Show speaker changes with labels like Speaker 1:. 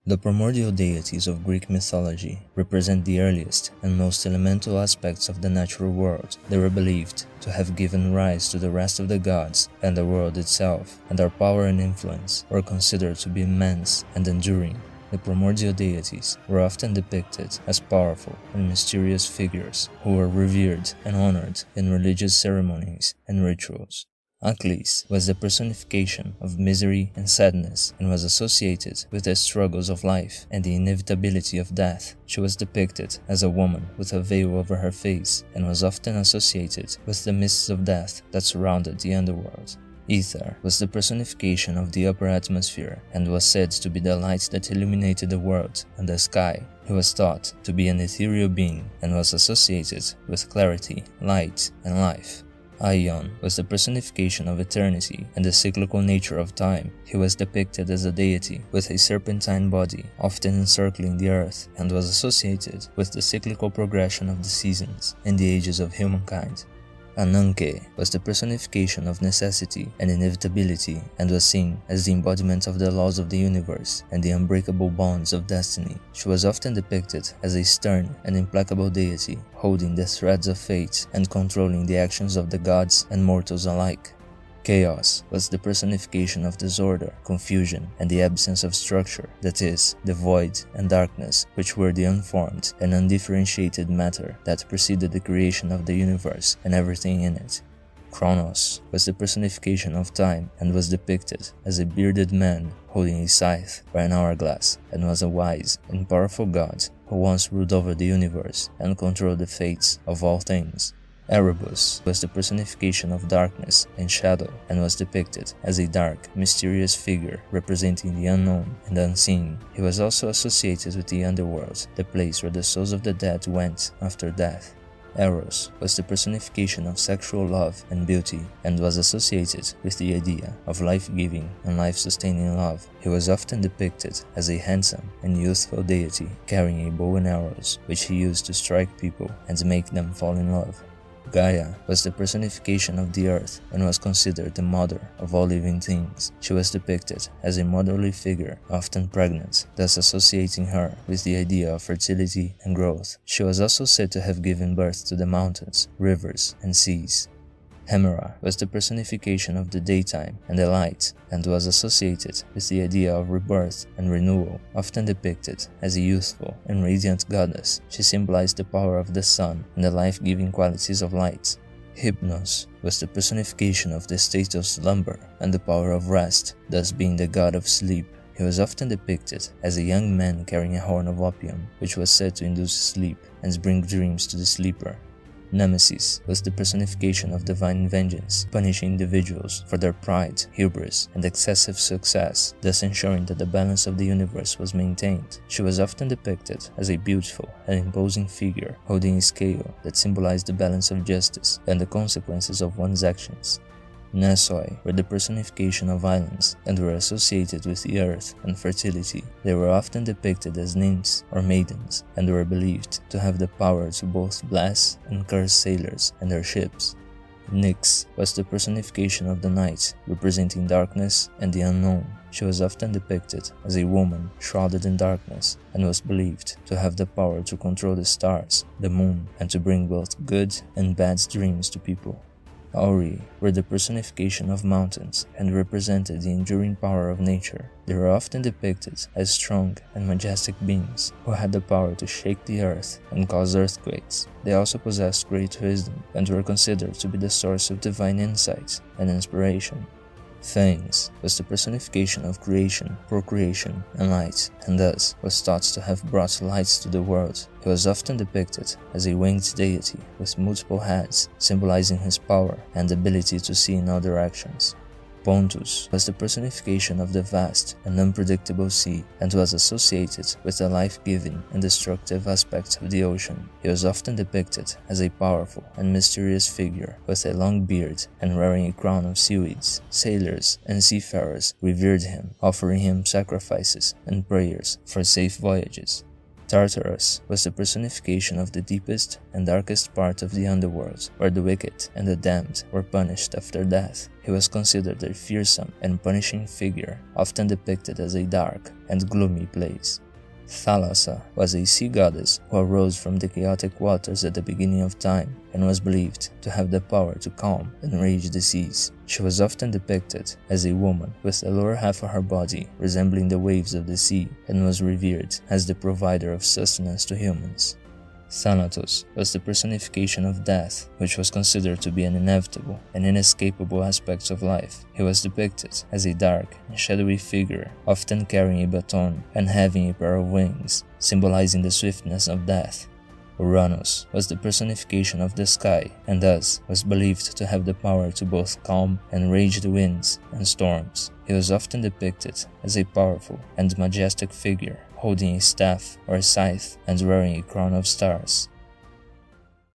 Speaker 1: The primordial deities of Greek mythology represent the earliest and most elemental aspects of the natural world. They were believed to have given rise to the rest of the gods and the world itself, and their power and influence were considered to be immense and enduring. The primordial deities were often depicted as powerful and mysterious figures who were revered and honored in religious ceremonies and rituals. Achilles was the personification of misery and sadness and was associated with the struggles of life and the inevitability of death. She was depicted as a woman with a veil over her face and was often associated with the mists of death that surrounded the underworld. Ether was the personification of the upper atmosphere and was said to be the light that illuminated the world and the sky. He was thought to be an ethereal being and was associated with clarity, light, and life. Aion was the personification of eternity and the cyclical nature of time. He was depicted as a deity with a serpentine body, often encircling the earth, and was associated with the cyclical progression of the seasons and the ages of humankind. Ananke was the personification of necessity and inevitability and was seen as the embodiment of the laws of the universe and the unbreakable bonds of destiny. She was often depicted as a stern and implacable deity, holding the threads of fate and controlling the actions of the gods and mortals alike. Chaos was the personification of disorder, confusion, and the absence of structure, that is, the void and darkness, which were the unformed and undifferentiated matter that preceded the creation of the universe and everything in it. Kronos was the personification of time and was depicted as a bearded man holding a scythe or an hourglass, and was a wise and powerful god who once ruled over the universe and controlled the fates of all things. Erebus was the personification of darkness and shadow and was depicted as a dark, mysterious figure representing the unknown and unseen. He was also associated with the underworld, the place where the souls of the dead went after death. Eros was the personification of sexual love and beauty and was associated with the idea of life-giving and life-sustaining love. He was often depicted as a handsome and youthful deity carrying a bow and arrows, which he used to strike people and make them fall in love. Gaia was the personification of the earth and was considered the mother of all living things. She was depicted as a motherly figure, often pregnant, thus associating her with the idea of fertility and growth. She was also said to have given birth to the mountains, rivers, and seas. Hammera was the personification of the daytime and the light and was associated with the idea of rebirth and renewal. Often depicted as a youthful and radiant goddess, she symbolized the power of the sun and the life-giving qualities of light. Hypnos was the personification of the state of slumber and the power of rest, thus being the god of sleep. He was often depicted as a young man carrying a horn of opium, which was said to induce sleep and bring dreams to the sleeper. Nemesis was the personification of divine vengeance, punishing individuals for their pride, hubris, and excessive success, thus ensuring that the balance of the universe was maintained. She was often depicted as a beautiful and imposing figure, holding a scale that symbolized the balance of justice and the consequences of one's actions. Nasoi were the personification of islands and were associated with the earth and fertility. They were often depicted as nymphs or maidens and were believed to have the power to both bless and curse sailors and their ships. Nekz was the personification of the night, representing darkness and the unknown. She was often depicted as a woman shrouded in darkness and was believed to have the power to control the stars, the moon, and to bring both good and bad dreams to people. Auri were the personification of mountains and represented the enduring power of nature. They were often depicted as strong and majestic beings who had the power to shake the earth and cause earthquakes. They also possessed great wisdom and were considered to be the source of divine insight and inspiration. Phanes was the personification of creation, procreation, and light, and thus was thought to have brought light to the world. He was often depicted as a winged deity with multiple heads, symbolizing his power and ability to see in all directions. Pontus was the personification of the vast and unpredictable sea and was associated with the life-giving and destructive aspects of the ocean. He was often depicted as a powerful and mysterious figure with a long beard and wearing a crown of seaweeds. Sailors and seafarers revered him, offering him sacrifices and prayers for safe voyages. Tartarus was the personification of the deepest and darkest part of the underworld, where the wicked and the damned were punished after death. He was considered a fearsome and punishing figure, often depicted as a dark and gloomy place. Phasa was a sea goddess who arose from the chaotic waters at the beginning of time and was believed to have the power to calm and rage the seas. She was often depicted as a woman with the lower half of her body resembling the waves of the sea and was revered as the provider of sustenance to humans. Thanatos was the personification of death, which was considered to be an inevitable and inescapable aspect of life. He was depicted as a dark and shadowy figure, often carrying a baton and having a pair of wings, symbolizing the swiftness of death. Uranus was the personification of the sky and thus was believed to have the power to both calm and rage the winds and storms. He was often depicted as a powerful and majestic figure, holding a staff or a scythe and wearing a crown of stars.